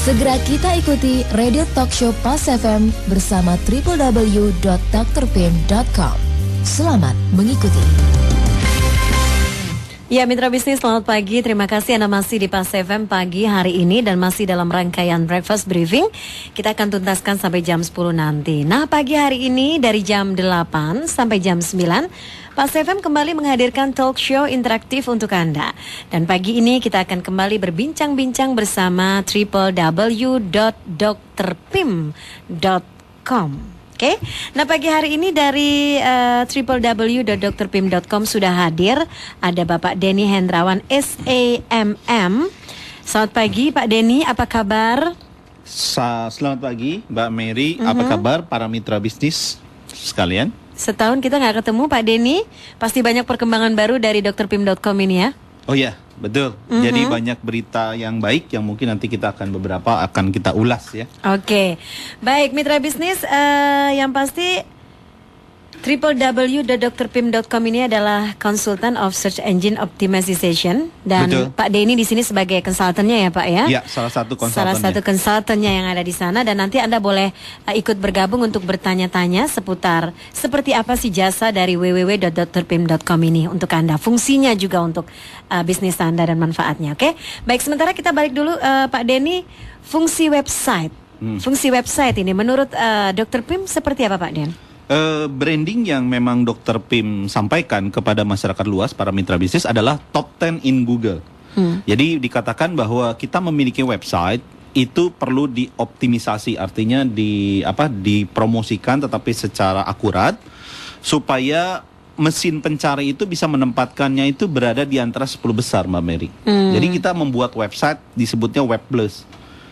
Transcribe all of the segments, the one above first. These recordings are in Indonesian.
Segera kita ikuti Radio Talk Show Pas FM bersama www.drpim.com. Selamat mengikuti. Ya, mitra bisnis, selamat pagi. Terima kasih Anda masih di Pas FM pagi hari ini dan masih dalam rangkaian Breakfast Briefing. Kita akan tuntaskan sampai jam 10 nanti. Nah, pagi hari ini dari jam 8 sampai jam 9, Pas FM kembali menghadirkan talk show interaktif untuk Anda. Dan pagi ini kita akan kembali berbincang-bincang bersama www.drpim.com. Oke, nah pagi hari ini dari www.drpim.com sudah hadir. Ada Bapak Denny Hendrawan SAMM. Selamat pagi Pak Denny, apa kabar? Selamat pagi Mbak Mary, apa kabar para mitra bisnis sekalian? Setahun kita nggak ketemu Pak Denny, pasti banyak perkembangan baru dari drpim.com ini ya? Oh ya, betul. Jadi banyak berita yang baik yang mungkin nanti kita beberapa akan kita ulas ya. Oke, baik mitra bisnis, yang pasti www.drpim.com ini adalah konsultan of search engine optimization dan Betul. Pak Denny di sini sebagai konsultannya ya Pak ya? Ya, salah satu konsultannya. Salah satu konsultannya yang ada di sana dan nanti Anda boleh ikut bergabung untuk bertanya-tanya seputar seperti apa sih jasa dari www.drpim.com ini untuk Anda, fungsinya juga untuk bisnis Anda dan manfaatnya. Oke, baik, sementara kita balik dulu Pak Denny, fungsi website. Fungsi website ini menurut Dr. Pim seperti apa Pak Den? Branding yang memang Dr. Pim sampaikan kepada masyarakat luas, para mitra bisnis adalah top 10 in Google. Jadi dikatakan bahwa kita memiliki website itu perlu dioptimisasi, artinya dipromosikan tetapi secara akurat supaya mesin pencari itu bisa menempatkannya itu berada di antara 10 besar Mbak Mary. Jadi kita membuat website disebutnya Web Plus.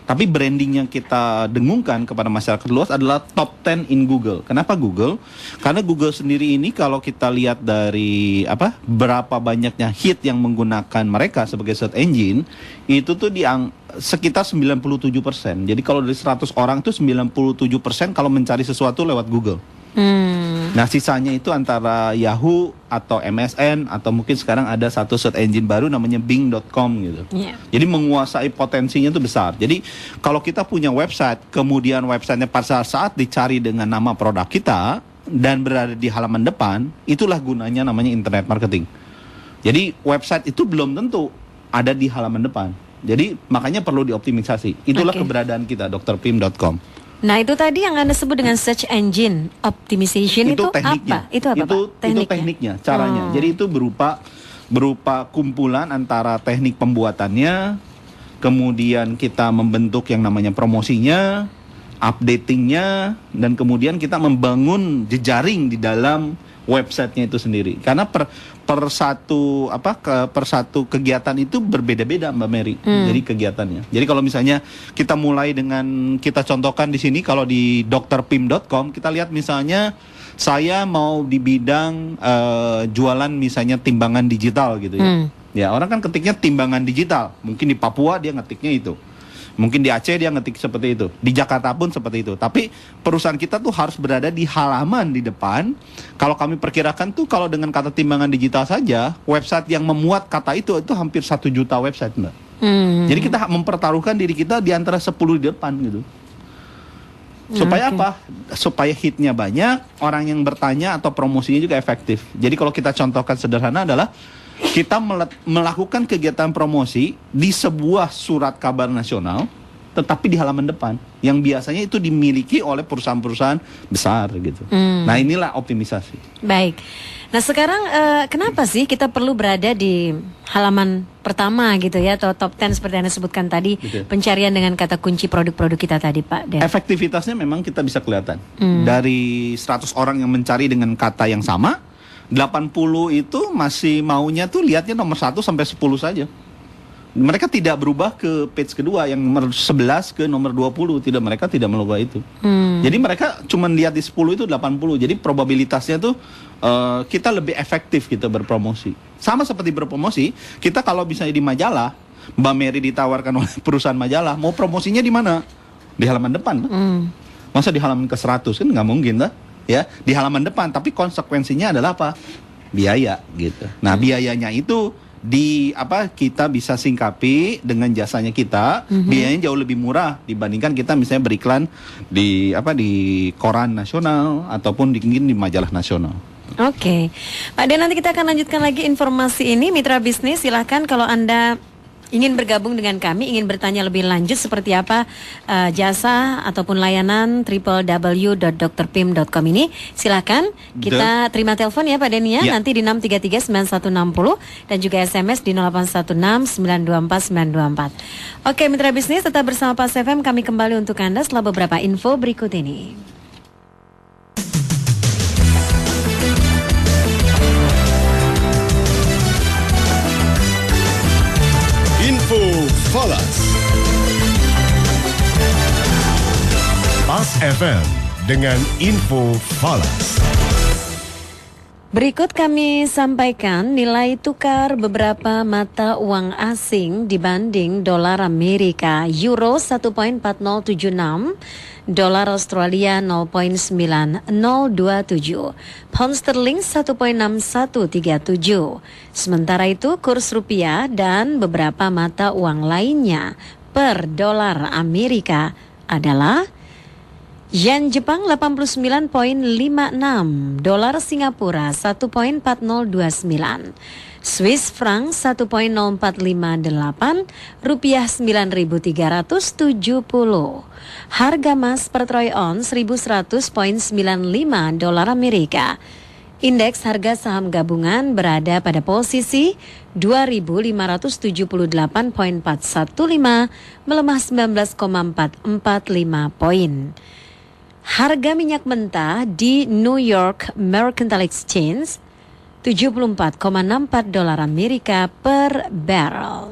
Tapi branding yang kita dengungkan kepada masyarakat luas adalah top 10 in Google. Kenapa Google? Karena Google sendiri ini kalau kita lihat dari berapa banyaknya hit yang menggunakan mereka sebagai search engine, itu tuh sekitar 97%. Jadi kalau dari 100 orang tuh 97% kalau mencari sesuatu lewat Google. Nah sisanya itu antara Yahoo atau MSN atau mungkin sekarang ada satu search engine baru namanya Bing.com gitu. Jadi menguasai potensinya itu besar. Jadi kalau kita punya website, kemudian websitenya pada saat dicari dengan nama produk kita dan berada di halaman depan, itulah gunanya namanya internet marketing. Jadi website itu belum tentu ada di halaman depan. Jadi makanya perlu dioptimisasi. Itulah keberadaan kita drpim.com. Nah itu tadi yang Anda sebut dengan search engine optimization itu tekniknya. apa? Itu apa Pak? Itu tekniknya, caranya. Jadi itu berupa kumpulan antara teknik pembuatannya, kemudian kita membentuk yang namanya promosinya, updatingnya, dan kemudian kita membangun jejaring di dalam websitenya itu sendiri. Karena per satu kegiatan itu berbeda-beda Mbak Mary. Jadi kegiatannya. Jadi kalau misalnya kita mulai dengan kita contohkan di sini, kalau di drpim.com kita lihat misalnya saya mau di bidang jualan misalnya timbangan digital gitu ya. Ya orang kan ketiknya timbangan digital. Mungkin di Papua dia ngetiknya itu. Mungkin di Aceh dia ngetik seperti itu. Di Jakarta pun seperti itu. Tapi perusahaan kita tuh harus berada di halaman di depan. Kalau kami perkirakan tuh kalau dengan kata timbangan digital saja, website yang memuat kata itu hampir 1 juta website Mbak. Jadi kita mempertaruhkan diri kita di antara 10 di depan gitu. Supaya apa? Supaya hitnya banyak, orang yang bertanya atau promosinya juga efektif. Jadi kalau kita contohkan sederhana adalah kita melakukan kegiatan promosi di sebuah surat kabar nasional, tetapi di halaman depan, yang biasanya itu dimiliki oleh perusahaan-perusahaan besar gitu. Nah inilah optimisasi. Baik. Nah sekarang kenapa sih kita perlu berada di halaman pertama gitu ya, atau top 10 seperti yang Anda sebutkan tadi, pencarian dengan kata kunci produk-produk kita tadi Pak Den? Efektivitasnya memang kita bisa kelihatan. Dari 100 orang yang mencari dengan kata yang sama, 80 itu masih maunya tuh lihatnya nomor 1 sampai 10 saja. Mereka tidak berubah ke page kedua yang nomor 11 ke nomor 20. Mereka tidak melakukan itu. Jadi mereka cuma lihat di 10 itu 80. Jadi probabilitasnya tuh kita lebih efektif kita berpromosi. Sama seperti berpromosi, kita kalau misalnya di majalah, Mbak Mary ditawarkan oleh perusahaan majalah, mau promosinya di mana? Di halaman depan. Masa di halaman ke 100 kan nggak mungkin lah. Ya, di halaman depan, tapi konsekuensinya adalah apa? Biaya gitu. Nah, biayanya itu kita bisa singkapi dengan jasanya kita, biayanya jauh lebih murah dibandingkan kita misalnya beriklan di koran nasional ataupun di majalah nasional. Oke, Pak Den, nanti kita akan lanjutkan lagi informasi ini. Mitra bisnis, silahkan kalau Anda ingin bergabung dengan kami, ingin bertanya lebih lanjut seperti apa jasa ataupun layanan www.drpim.com ini, silakan kita terima telepon ya Pak Den ya, nanti di 6339160 dan juga SMS di 0816924924. Oke, Mitra bisnis, tetap bersama Pas FM, kami kembali untuk Anda setelah beberapa info berikut ini. Info Falas. Pas FM dengan Info Falas. Berikut kami sampaikan nilai tukar beberapa mata uang asing dibanding dolar Amerika. Euro 1.4076, dolar Australia 0.9027, pound sterling 1.6137. Sementara itu kurs rupiah dan beberapa mata uang lainnya per dolar Amerika adalah Yen Jepang 89.56, dolar Singapura 1.4029, Swiss franc 1.0458, rupiah 9.370. Harga emas per troy ounce 1.100.95 dolar Amerika. Indeks harga saham gabungan berada pada posisi 2.578.415, melemah 19,445 poin. Harga minyak mentah di New York Mercantile Exchange 74,64 dolar Amerika per barrel.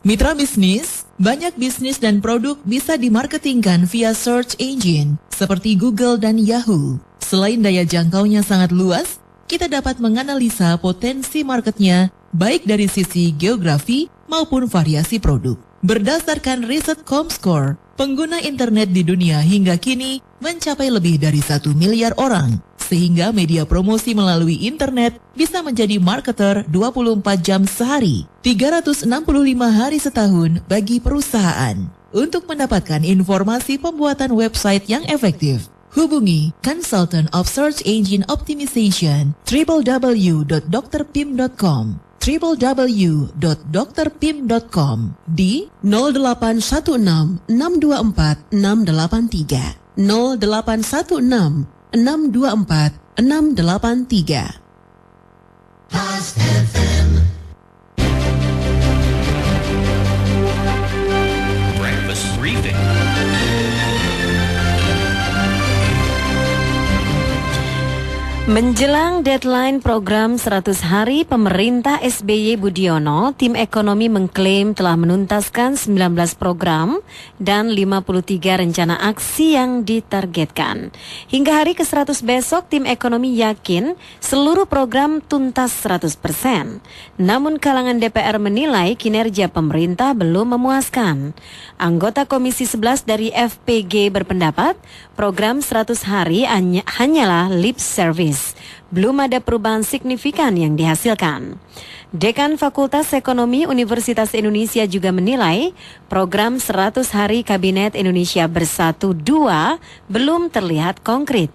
Mitra bisnis, banyak bisnis dan produk bisa dimarketingkan via search engine seperti Google dan Yahoo. Selain daya jangkaunya sangat luas, kita dapat menganalisa potensi marketnya baik dari sisi geografi maupun variasi produk. Berdasarkan riset Comscore, pengguna internet di dunia hingga kini mencapai lebih dari 1 miliar orang, sehingga media promosi melalui internet bisa menjadi marketer 24 jam sehari, 365 hari setahun bagi perusahaan. Untuk mendapatkan informasi pembuatan website yang efektif, hubungi Consultant of Search Engine Optimization www.drpim.com www.drpim.com di 0816 624 683 0816 624 683. Pas FM. Breakfast briefing. Menjelang deadline program 100 hari pemerintah SBY Budiono, tim ekonomi mengklaim telah menuntaskan 19 program dan 53 rencana aksi yang ditargetkan. Hingga hari ke-100 besok, tim ekonomi yakin seluruh program tuntas 100%. Namun kalangan DPR menilai kinerja pemerintah belum memuaskan. Anggota Komisi 11 dari FPG berpendapat program 100 hari hanyalah lip service. Belum ada perubahan signifikan yang dihasilkan. Dekan Fakultas Ekonomi Universitas Indonesia juga menilai program 100 hari Kabinet Indonesia Bersatu 2 belum terlihat konkret.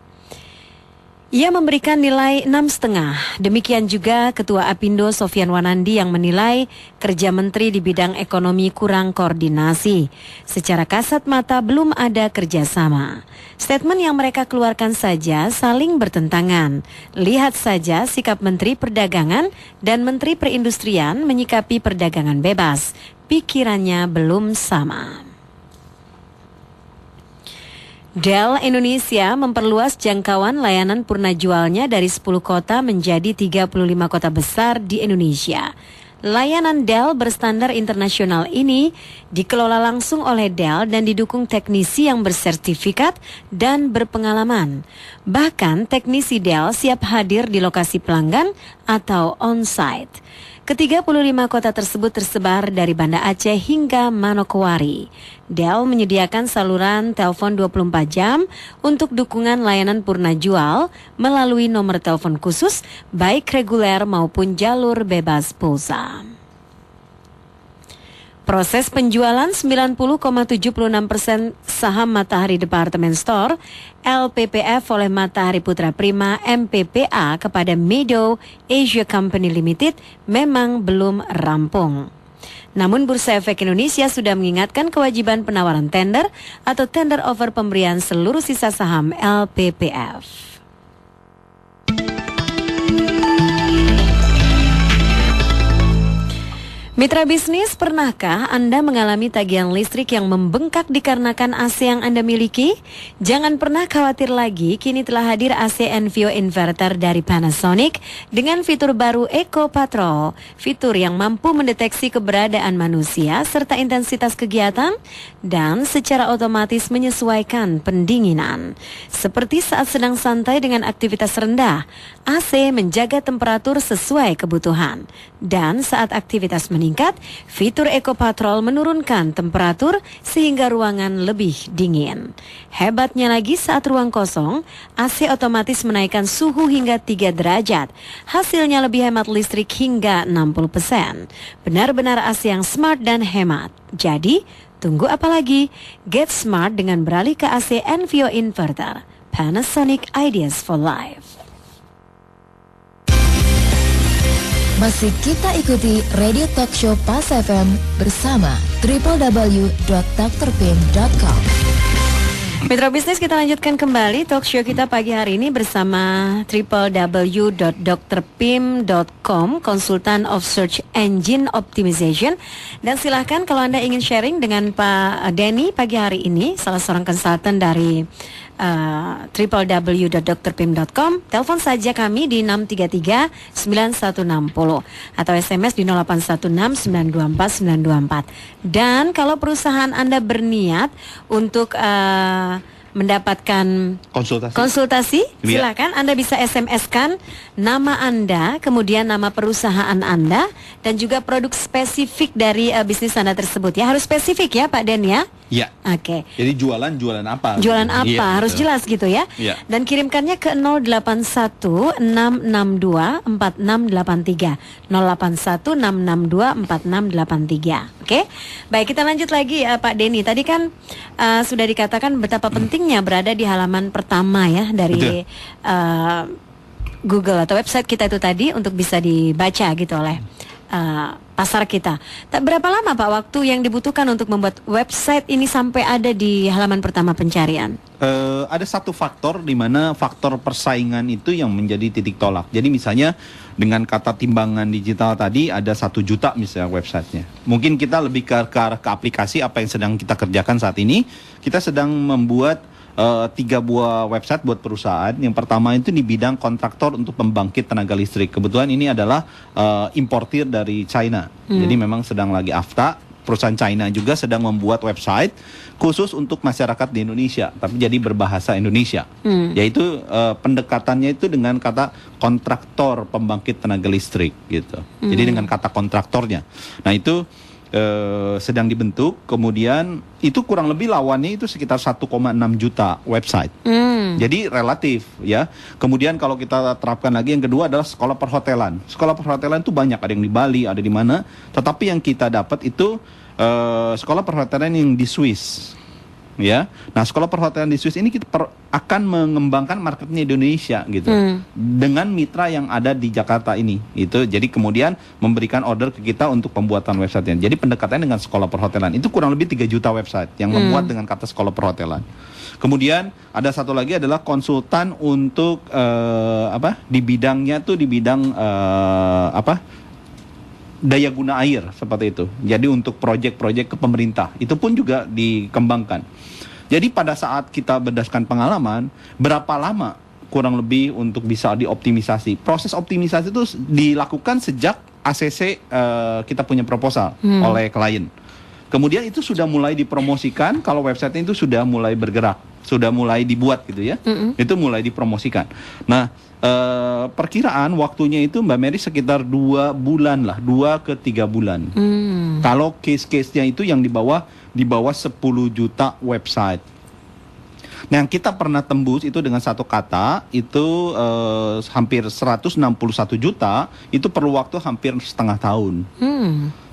Ia memberikan nilai 6,5. Demikian juga Ketua Apindo Sofyan Wanandi yang menilai kerja menteri di bidang ekonomi kurang koordinasi. Secara kasat mata belum ada kerjasama. Statement yang mereka keluarkan saja saling bertentangan. Lihat saja sikap Menteri Perdagangan dan Menteri Perindustrian menyikapi perdagangan bebas. Pikirannya belum sama. Dell Indonesia memperluas jangkauan layanan purna jualnya dari 10 kota menjadi 35 kota besar di Indonesia. Layanan Dell berstandar internasional ini dikelola langsung oleh Dell dan didukung teknisi yang bersertifikat dan berpengalaman. Bahkan teknisi Dell siap hadir di lokasi pelanggan atau on-site. Ke-35 kota tersebut tersebar dari Banda Aceh hingga Manokwari. Dell menyediakan saluran telepon 24 jam untuk dukungan layanan purna jual melalui nomor telepon khusus baik reguler maupun jalur bebas pulsa. Proses penjualan 90,76% saham Matahari Department Store LPPF oleh Matahari Putra Prima MPPA kepada Meadow Asia Company Limited memang belum rampung. Namun Bursa Efek Indonesia sudah mengingatkan kewajiban penawaran tender atau tender offer pemberian seluruh sisa saham LPPF. Mitra bisnis, pernahkah Anda mengalami tagihan listrik yang membengkak dikarenakan AC yang Anda miliki? Jangan pernah khawatir lagi, kini telah hadir AC Envio Inverter dari Panasonic dengan fitur baru Eco Patrol. Fitur yang mampu mendeteksi keberadaan manusia serta intensitas kegiatan dan secara otomatis menyesuaikan pendinginan. Seperti saat sedang santai dengan aktivitas rendah, AC menjaga temperatur sesuai kebutuhan. Dan saat aktivitas meningkat, fitur Eco Patrol menurunkan temperatur sehingga ruangan lebih dingin. Hebatnya lagi saat ruang kosong, AC otomatis menaikkan suhu hingga 3 derajat. Hasilnya lebih hemat listrik hingga 60%. Benar-benar AC yang smart dan hemat. Jadi, tunggu apa lagi? Get smart dengan beralih ke AC Envio Inverter. Panasonic Ideas for Life. Masih kita ikuti Radio Talk Show Pas FM bersama www.drpim.com. Mitra bisnis, kita lanjutkan kembali talk show kita pagi hari ini bersama www.drpim.com, konsultan of search engine optimization. Dan silahkan kalau Anda ingin sharing dengan Pak Denny pagi hari ini, salah seorang konsultan dari www.drpim.com, telepon saja kami di 633-9160 atau SMS di 0816-924-924. Dan kalau perusahaan Anda berniat untuk mendapatkan konsultasi, silakan Anda bisa SMS-kan nama Anda, kemudian nama perusahaan Anda, dan juga produk spesifik dari bisnis Anda tersebut. Ya, harus spesifik ya Pak Den ya? Iya. Oke. Jadi jualan apa? Jualan apa? Iya, harus jelas gitu ya. Iya. Dan kirimkannya ke 0816624683. 0816624683. Oke. Baik, kita lanjut lagi Pak Denny. Tadi kan sudah dikatakan betapa pentingnya berada di halaman pertama ya dari Google atau website kita itu tadi untuk bisa dibaca gitu oleh pasar kita. Berapa lama Pak waktu yang dibutuhkan untuk membuat website ini sampai ada di halaman pertama pencarian? Ada satu faktor di mana faktor persaingan itu yang menjadi titik tolak. Jadi misalnya dengan kata timbangan digital tadi ada 1 juta misalnya websitenya. Mungkin kita lebih ke arah ke aplikasi apa yang sedang kita kerjakan saat ini. Kita sedang membuat 3 buah website buat perusahaan. Yang pertama itu di bidang kontraktor untuk pembangkit tenaga listrik. Kebetulan ini adalah importir dari China. Jadi memang sedang lagi AFTA. Perusahaan China juga sedang membuat website khusus untuk masyarakat di Indonesia, tapi jadi berbahasa Indonesia. Yaitu pendekatannya itu dengan kata kontraktor pembangkit tenaga listrik gitu. Jadi dengan kata kontraktornya. Nah itu sedang dibentuk, kemudian itu kurang lebih lawannya itu sekitar 1,6 juta website. Jadi relatif ya. Kemudian kalau kita terapkan lagi yang kedua adalah sekolah perhotelan. Sekolah perhotelan itu banyak, ada yang di Bali, ada di mana. Tetapi yang kita dapat itu sekolah perhotelan yang di Swiss. Ya, nah sekolah perhotelan di Swiss ini kita akan mengembangkan marketnya di Indonesia gitu, dengan mitra yang ada di Jakarta ini, itu jadi kemudian memberikan order ke kita untuk pembuatan website-nya. Jadi pendekatannya dengan sekolah perhotelan itu kurang lebih 3 juta website yang membuat dengan kata sekolah perhotelan. Kemudian ada satu lagi adalah konsultan untuk di bidangnya tuh di bidang daya guna air seperti itu. Jadi untuk proyek-proyek ke pemerintah itu pun juga dikembangkan. Jadi pada saat kita berdasarkan pengalaman, berapa lama kurang lebih untuk bisa dioptimisasi. Proses optimisasi itu dilakukan sejak ACC kita punya proposal oleh klien. Kemudian itu sudah mulai dipromosikan kalau websitenya itu sudah mulai bergerak, sudah mulai dibuat gitu ya. Itu mulai dipromosikan. Nah, perkiraan waktunya itu Mbak Mary sekitar 2 bulan lah, 2 ke 3 bulan. Kalau case-case-nya itu yang di bawah 10 juta website. Nah, yang kita pernah tembus itu dengan satu kata itu hampir 161 juta, itu perlu waktu hampir setengah tahun.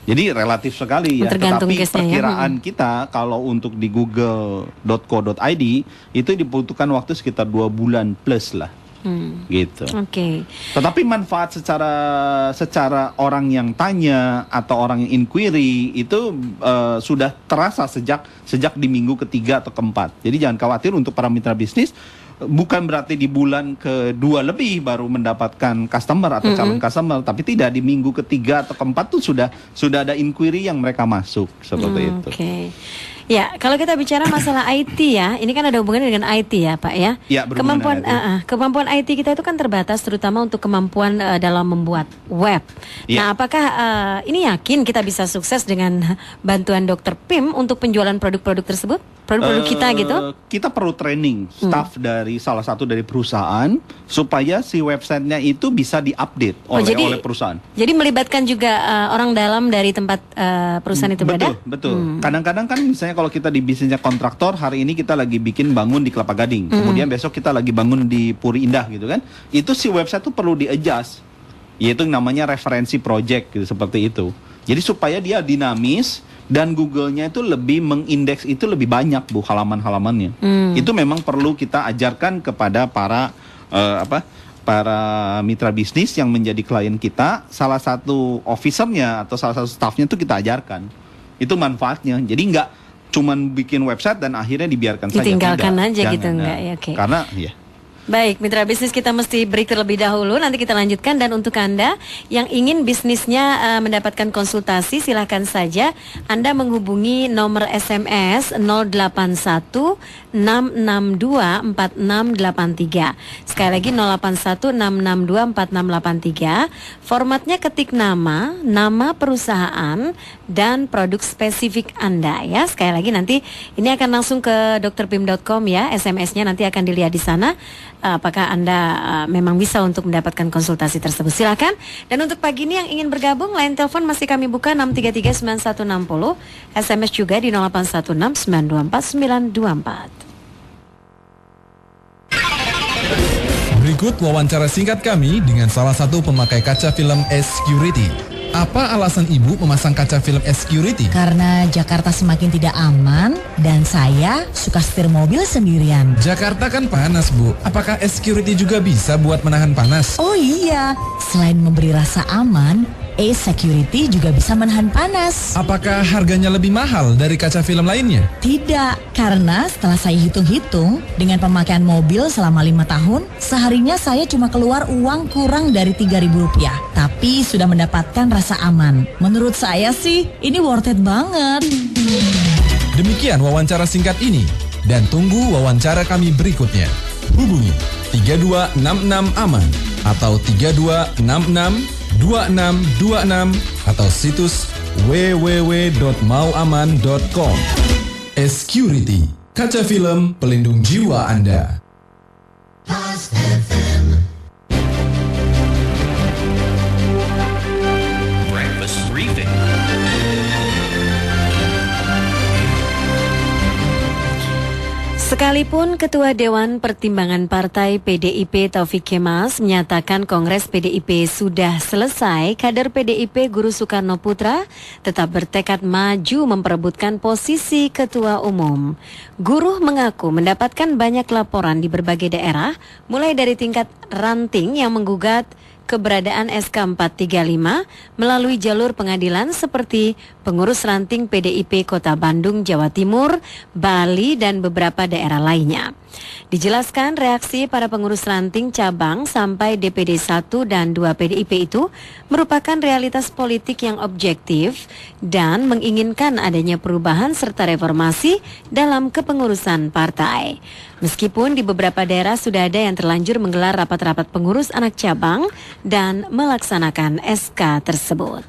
Jadi relatif sekali ya. Tergantung Tetapi case-nya ya. perkiraan kita kalau untuk di google.co.id itu dibutuhkan waktu sekitar 2 bulan plus lah. Gitu. Oke. Tetapi manfaat secara orang yang tanya atau orang yang inquiry itu sudah terasa sejak di minggu ketiga atau keempat. Jadi jangan khawatir untuk para mitra bisnis, bukan berarti di bulan kedua lebih baru mendapatkan customer atau calon customer, tapi tidak, di minggu ketiga atau keempat tuh sudah ada inquiry yang mereka masuk seperti itu. Oke. Ya, kalau kita bicara masalah IT ya, ini kan ada hubungannya dengan IT ya, Pak ya. Ya, berhubungan dengan Kemampuan IT kita itu kan terbatas, terutama untuk kemampuan dalam membuat web. Ya. Nah, apakah ini yakin kita bisa sukses dengan bantuan Dr. Pim untuk penjualan produk-produk tersebut? Produk-produk kita gitu? Kita perlu training staff dari salah satu dari perusahaan supaya si websitenya itu bisa diupdate oleh perusahaan. Jadi melibatkan juga orang dalam dari tempat perusahaan itu berada? Betul. Kadang-kadang kan misalnya kalau kita di bisnisnya kontraktor, hari ini kita lagi bangun di Kelapa Gading, kemudian besok kita lagi bangun di Puri Indah gitu kan. Itu si website itu perlu di-adjust. Yaitu namanya referensi project gitu, seperti itu. Jadi supaya dia dinamis dan Google-nya itu lebih mengindeks itu lebih banyak Bu halaman-halamannya. Itu memang perlu kita ajarkan kepada para mitra bisnis yang menjadi klien kita. Salah satu officernya atau salah satu staffnya itu kita ajarkan. Itu manfaatnya. Jadi nggak cuman bikin website dan akhirnya dibiarkan saja. Ditinggalkan aja Jangan, gitu, enggak ya? Oke. Karena ya. Baik, mitra bisnis kita mesti break terlebih dahulu. Nanti kita lanjutkan. Dan untuk Anda yang ingin bisnisnya mendapatkan konsultasi, silahkan saja Anda menghubungi nomor SMS 081 662 4683. Sekali lagi 081 662 4683. Formatnya ketik nama perusahaan dan produk spesifik Anda ya. Sekali lagi nanti ini akan langsung ke drpim.com ya. SMS-nya nanti akan dilihat di sana. Apakah Anda memang bisa untuk mendapatkan konsultasi tersebut? Silakan. Dan untuk pagi ini yang ingin bergabung, line telepon masih kami buka 6339160, SMS juga di 0816924924. Berikut wawancara singkat kami dengan salah satu pemakai kaca film S-Security. Apa alasan ibu memasang kaca film S-Security? Karena Jakarta semakin tidak aman dan saya suka setir mobil sendirian. Jakarta kan panas, Bu. Apakah S-Security juga bisa buat menahan panas? Oh iya, selain memberi rasa aman, A-Security juga bisa menahan panas. Apakah harganya lebih mahal dari kaca film lainnya? Tidak, karena setelah saya hitung-hitung, dengan pemakaian mobil selama 5 tahun, seharinya saya cuma keluar uang kurang dari Rp3.000. Tapi sudah mendapatkan rasa aman. Menurut saya sih, ini worth it banget. Demikian wawancara singkat ini. Dan tunggu wawancara kami berikutnya. Hubungi 3266 AMAN atau 3266-2626 atau situs www.mauaman.com. S-Security, kaca film pelindung jiwa Anda. Breakfast briefing. Sekalipun Ketua Dewan Pertimbangan Partai PDIP Taufik Kemas menyatakan Kongres PDIP sudah selesai, kader PDIP Guru Soekarno Putra tetap bertekad maju memperebutkan posisi Ketua Umum. Guru mengaku mendapatkan banyak laporan di berbagai daerah, mulai dari tingkat ranting yang menggugat keberadaan SK 435 melalui jalur pengadilan seperti pengurus ranting PDIP Kota Bandung, Jawa Timur, Bali, dan beberapa daerah lainnya. Dijelaskan reaksi para pengurus ranting cabang sampai DPD 1 dan 2 PDIP itu merupakan realitas politik yang objektif dan menginginkan adanya perubahan serta reformasi dalam kepengurusan partai. Meskipun di beberapa daerah sudah ada yang terlanjur menggelar rapat-rapat pengurus anak cabang dan melaksanakan SK tersebut.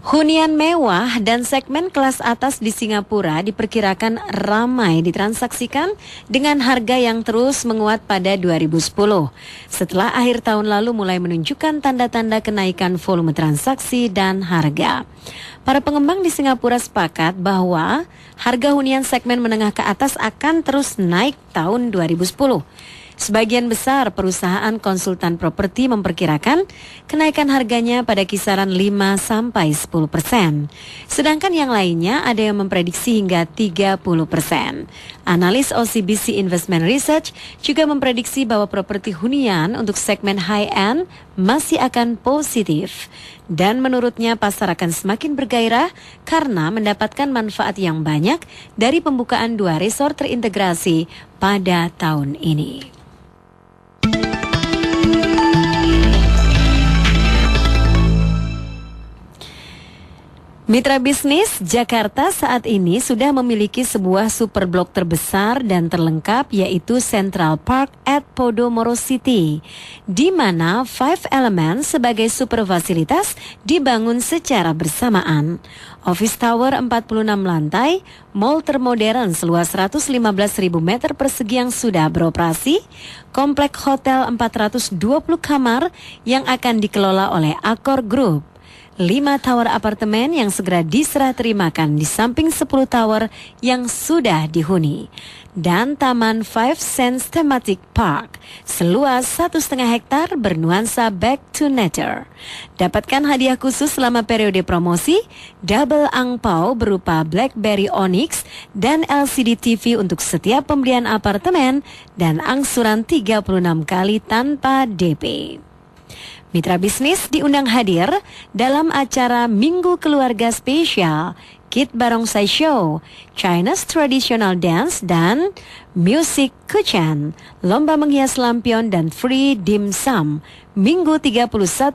Hunian mewah dan segmen kelas atas di Singapura diperkirakan ramai ditransaksikan dengan harga yang terus menguat pada 2010. Setelah akhir tahun lalu mulai menunjukkan tanda-tanda kenaikan volume transaksi dan harga. Para pengembang di Singapura sepakat bahwa harga hunian segmen menengah ke atas akan terus naik tahun 2010. Sebagian besar perusahaan konsultan properti memperkirakan kenaikan harganya pada kisaran 5-10%. Sedangkan yang lainnya ada yang memprediksi hingga 30%. Analis OCBC Investment Research juga memprediksi bahwa properti hunian untuk segmen high-end masih akan positif. Dan menurutnya pasar akan semakin bergairah karena mendapatkan manfaat yang banyak dari pembukaan 2 resort terintegrasi pada tahun ini. Mitra bisnis, Jakarta saat ini sudah memiliki sebuah super blok terbesar dan terlengkap yaitu Central Park at Podomoro City, di mana 5 Elements sebagai super fasilitas dibangun secara bersamaan. Office Tower 46 lantai, mall termodern seluas 115.000 meter persegi yang sudah beroperasi, komplek hotel 420 kamar yang akan dikelola oleh Accor Group. 5 tower apartemen yang segera diserah terimakan di samping 10 tower yang sudah dihuni. Dan Taman 5 Sense Thematic Park seluas 1,5 hektar bernuansa back to nature. Dapatkan hadiah khusus selama periode promosi, double angpau berupa BlackBerry Onyx dan LCD TV untuk setiap pembelian apartemen dan angsuran 36 kali tanpa DP. Mitra bisnis diundang hadir dalam acara Minggu Keluarga Spesial, Kid Barongsai Show, China's Traditional Dance, dan Music Kuchan, lomba menghias lampion dan free dim sum. Minggu 31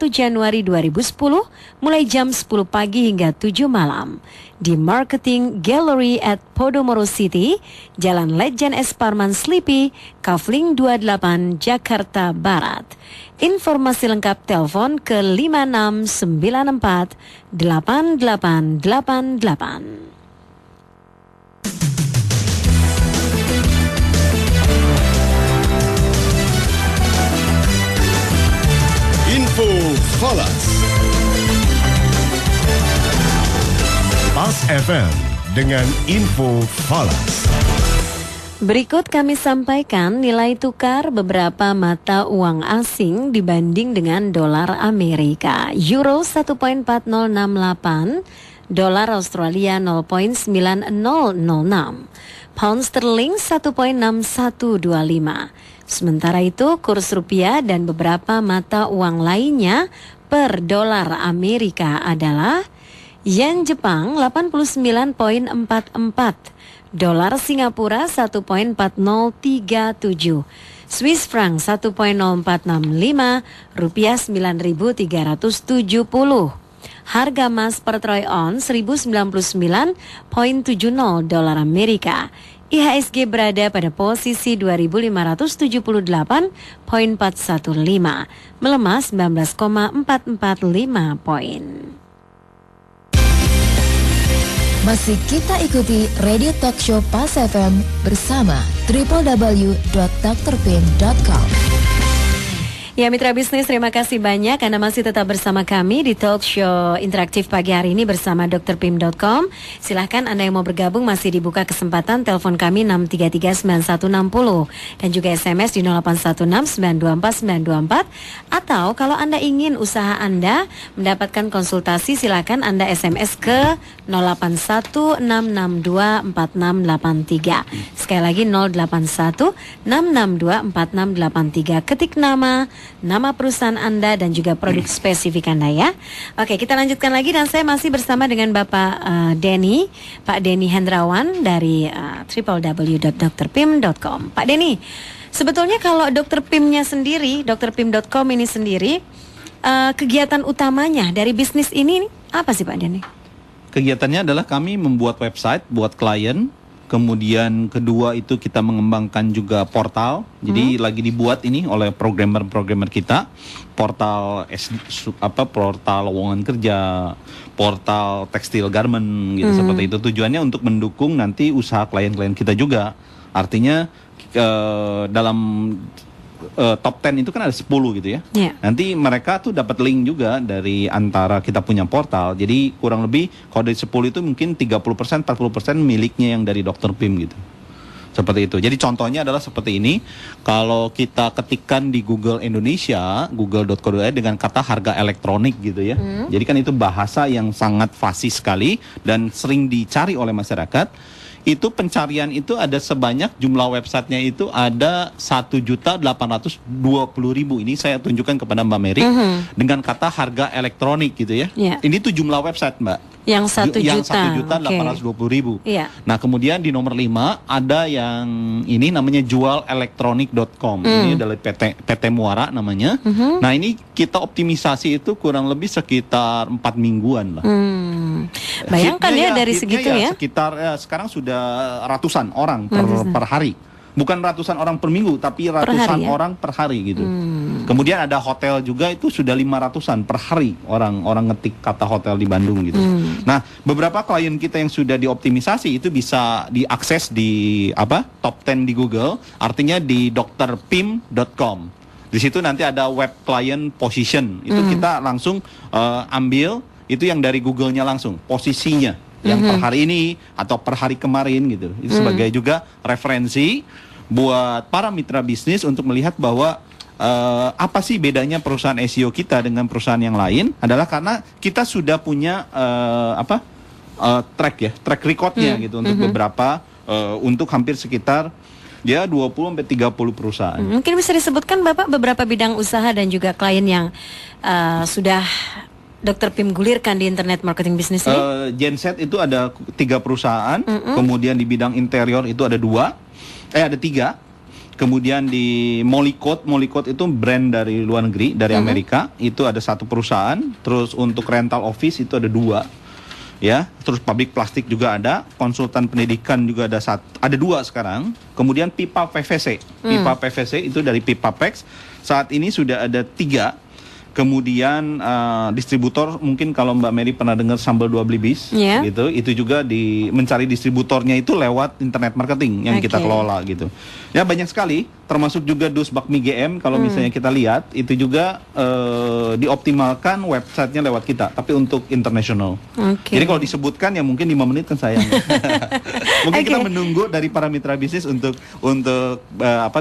Januari 2010 mulai jam 10 pagi hingga 7 malam di Marketing Gallery at Podomoro City, Jalan Lejen S. Parman Slipi, Kafling 28, Jakarta Barat. Informasi lengkap telepon ke 5694 8888. Info Falas. Pas FM dengan Info Falas. Berikut kami sampaikan nilai tukar beberapa mata uang asing dibanding dengan dolar Amerika. Euro 1.4068, dolar Australia 0.9006, pound sterling 1.6125. Sementara itu, kurs rupiah dan beberapa mata uang lainnya per dolar Amerika adalah yen Jepang 89.44, dolar Singapura 1.4037, Swiss franc 1.0465, rupiah 9.370. Harga emas per troy ounce 1.099.70 dolar Amerika. IHSG berada pada posisi 2.578.415, melemah 19,445 poin. Masih kita ikuti Radio Talk Show Pas FM bersama www.drpim.com. Ya mitra bisnis, terima kasih banyak Anda masih tetap bersama kami di Talk Show Interaktif pagi hari ini bersama drpim.com. Silahkan Anda yang mau bergabung masih dibuka kesempatan, telepon kami 6339160 dan juga SMS di 0816924924. Atau kalau Anda ingin usaha Anda mendapatkan konsultasi, silahkan Anda SMS ke 0816624683. Sekali lagi 0816624683. Ketik nama perusahaan Anda dan juga produk spesifik Anda ya. Oke, kita lanjutkan lagi dan saya masih bersama dengan Bapak Denny, Pak Denny Hendrawan dari www.drpim.com. Pak Denny, sebetulnya kalau Dr. Pimnya sendiri, drpim.com ini sendiri, kegiatan utamanya dari bisnis ini apa sih Pak Denny? Kegiatannya adalah kami membuat website buat klien Kemudian kedua itu kita mengembangkan juga portal. Jadi lagi dibuat ini oleh programmer kita. Portal portal lowongan kerja, portal tekstil garment gitu seperti itu. Tujuannya untuk mendukung nanti usaha klien-klien kita juga. Artinya dalam top 10 itu kan ada 10 gitu ya. Yeah. Nanti mereka tuh dapat link juga dari antara kita punya portal. Jadi kurang lebih kalau dari 10 itu mungkin 30%, 40% miliknya yang dari Dr. Pim gitu. Seperti itu. Jadi contohnya adalah seperti ini. Kalau kita ketikkan di Google Indonesia, google.co.id dengan kata harga elektronik gitu ya. Jadi kan itu bahasa yang sangat fasih sekali dan sering dicari oleh masyarakat. Itu pencarian itu ada sebanyak jumlah websitenya itu ada 1.820.000. Ini saya tunjukkan kepada Mbak Mary dengan kata harga elektronik gitu ya. Ini tuh jumlah website Mbak. Yang 1.820.000. Nah kemudian di nomor 5 ada yang ini namanya jualelektronik.com. Ini adalah PT Muara namanya. Nah ini kita optimisasi itu kurang lebih sekitar 4 mingguan lah. Bayangkan ya dari segitu ya. Sekitar sekarang sudah ratusan orang per hari. Bukan ratusan orang per minggu, tapi ratusan orang per hari gitu. Kemudian ada hotel juga itu sudah 500-an per hari orang ngetik kata hotel di Bandung gitu. Nah, beberapa klien kita yang sudah dioptimisasi itu bisa diakses di top 10 di Google, artinya di drpim.com. Di situ nanti ada web client position. Itu kita langsung ambil itu yang dari Google-nya langsung posisinya. Yang per hari ini atau per hari kemarin gitu. Itu sebagai juga referensi buat para mitra bisnis untuk melihat bahwa apa sih bedanya perusahaan SEO kita dengan perusahaan yang lain adalah karena kita sudah punya track recordnya gitu untuk beberapa untuk hampir sekitar 20-30 perusahaan. Mungkin bisa disebutkan Bapak beberapa bidang usaha dan juga klien yang sudah Dr. Pim gulirkan di internet marketing bisnis ini? Genset itu ada 3 perusahaan, kemudian di bidang interior itu ada 3. Kemudian di Molycode itu brand dari luar negeri, dari Amerika, itu ada 1 perusahaan. Terus untuk rental office itu ada 2. Ya, terus pabrik plastik juga ada, konsultan pendidikan juga ada 2 sekarang. Kemudian pipa PVC. Pipa PVC itu dari Pipapex. Saat ini sudah ada 3. Kemudian distributor, mungkin kalau Mbak Mary pernah dengar sambal 2 Blibis gitu, itu juga mencari distributornya itu lewat internet marketing yang kita kelola gitu. Ya banyak sekali, termasuk juga Dus Bakmi GM kalau misalnya kita lihat itu juga dioptimalkan websitenya lewat kita, tapi untuk internasional. Jadi kalau disebutkan ya mungkin 5 menit kan sayang. Mungkin kita menunggu dari para mitra bisnis untuk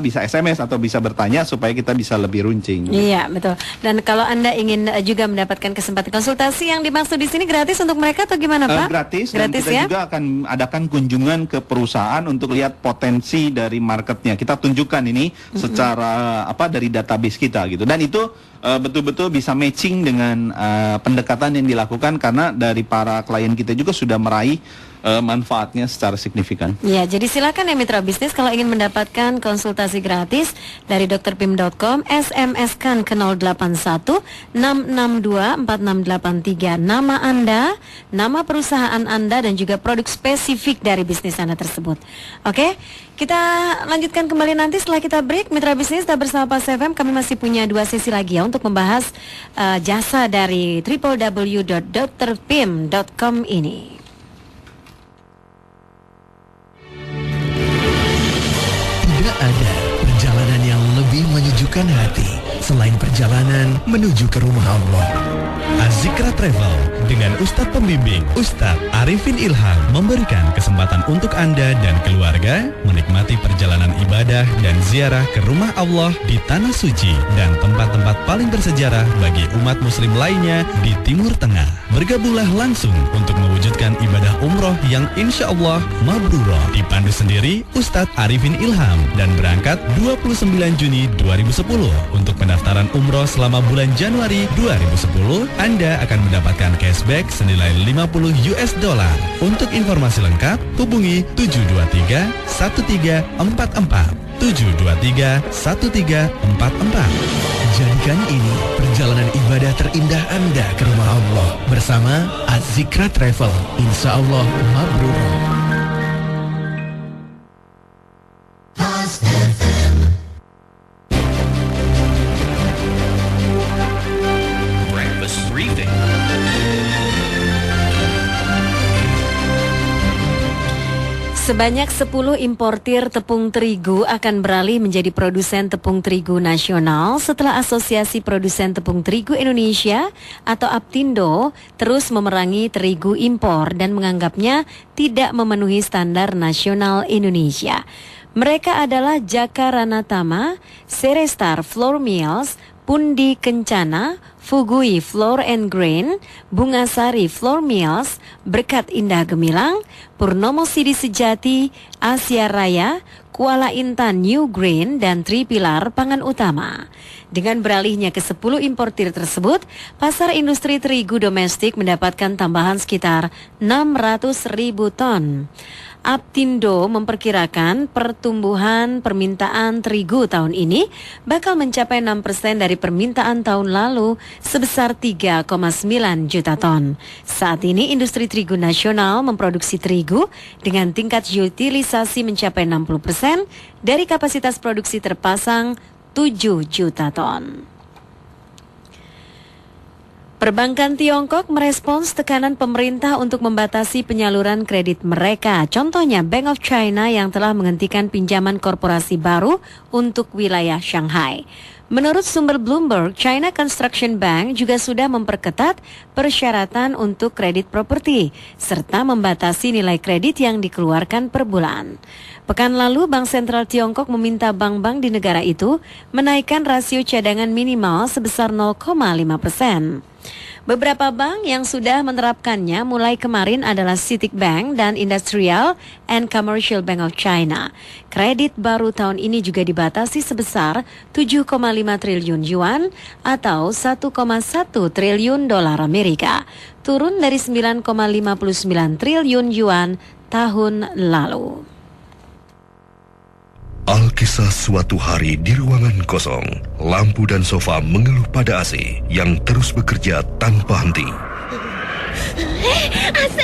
bisa SMS atau bisa bertanya supaya kita bisa lebih runcing. Iya betul. Dan kalau Anda ingin juga mendapatkan kesempatan konsultasi yang dimaksud di sini gratis untuk mereka atau gimana Pak? Gratis dan kita juga akan adakan kunjungan ke perusahaan untuk lihat potensi dari marketnya. Kita tunjukkan ini secara dari database kita gitu. Dan itu betul-betul bisa matching dengan pendekatan yang dilakukan karena dari para klien kita juga sudah meraih manfaatnya secara signifikan. Ya, jadi silakan ya mitra bisnis kalau ingin mendapatkan konsultasi gratis dari drpim.com, SMS-kan ke 081-662-4683 nama Anda, nama perusahaan Anda dan juga produk spesifik dari bisnis Anda tersebut. Oke, kita lanjutkan kembali nanti setelah kita break. Mitra bisnis tetap bersama Pas FM, kami masih punya 2 sesi lagi ya untuk membahas jasa dari www.drpim.com ini. Tidak ada perjalanan yang lebih menyejukkan hati selain perjalanan menuju ke rumah Allah. Az-Zikra Travel dengan Ustadz Pembimbing Ustadz Arifin Ilham memberikan kesempatan untuk Anda dan keluarga menikmati perjalanan ibadah dan ziarah ke rumah Allah di Tanah Suci dan tempat-tempat paling bersejarah bagi umat muslim lainnya di Timur Tengah. Bergabunglah langsung untuk mewujudkan ibadah umroh yang insya Allah mabrurah. Dipandu sendiri Ustadz Arifin Ilham dan berangkat 29 Juni 2010 untuk pendaftaran umroh selama bulan Januari 2010. Anda akan mendapatkan cashback senilai $50. Untuk informasi lengkap, hubungi 723-1344. 723-1344. Jadikan ini perjalanan ibadah terindah Anda ke rumah Allah bersama Az-Zikra Travel. Insya Allah mabrur. Sebanyak 10 importir tepung terigu akan beralih menjadi produsen tepung terigu nasional setelah Asosiasi Produsen Tepung Terigu Indonesia atau APTINDO terus memerangi terigu impor dan menganggapnya tidak memenuhi standar nasional Indonesia. Mereka adalah Jaka Ranatama, Serestar Flour Mills, Pundi Kencana, Fugui Flour and Grain, Bungasari Flour Mills, Berkat Indah Gemilang, Purnomo Sidi Sejati, Asia Raya, Kuala Intan New Grain, dan Tripilar Pangan Utama. Dengan beralihnya ke 10 importir tersebut, pasar industri terigu domestik mendapatkan tambahan sekitar 600.000 ton. APTINDO memperkirakan pertumbuhan permintaan terigu tahun ini bakal mencapai 6% dari permintaan tahun lalu sebesar 3,9 juta ton. Saat ini industri terigu nasional memproduksi terigu dengan tingkat utilisasi mencapai 60% dari kapasitas produksi terpasang 7 juta ton. Perbankan Tiongkok merespons tekanan pemerintah untuk membatasi penyaluran kredit mereka. Contohnya Bank of China yang telah menghentikan pinjaman korporasi baru untuk wilayah Shanghai. Menurut sumber Bloomberg, China Construction Bank juga sudah memperketat persyaratan untuk kredit properti, serta membatasi nilai kredit yang dikeluarkan per bulan. Pekan lalu, Bank Sentral Tiongkok meminta bank-bank di negara itu menaikkan rasio cadangan minimal sebesar 0,5%. Beberapa bank yang sudah menerapkannya mulai kemarin adalah CITIC Bank dan Industrial and Commercial Bank of China. Kredit baru tahun ini juga dibatasi sebesar 7,5 triliun yuan atau 1,1 triliun dolar Amerika, turun dari 9,59 triliun yuan tahun lalu. Alkisah suatu hari di ruangan kosong, lampu dan sofa mengeluh pada AC yang terus bekerja tanpa henti. AC,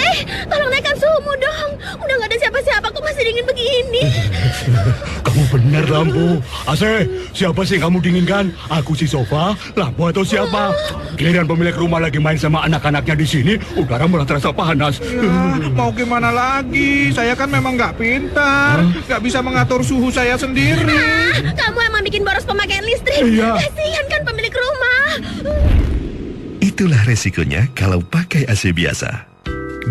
tolong naikkan suhumu dong. Udah gak ada siapa-siapa, kok masih dingin begini? Kamu benar, lampu. AC, siapa sih kamu dinginkan? Aku si sofa, lampu atau siapa? Giliran pemilik rumah lagi main sama anak-anaknya di sini, udara mulai terasa panas. Mau gimana lagi? Saya kan memang nggak pintar, nggak bisa mengatur suhu saya sendiri. Kamu emang bikin boros pemakaian listrik. Iya. Kasihan kan pemilik rumah. Itulah resikonya kalau pakai AC biasa.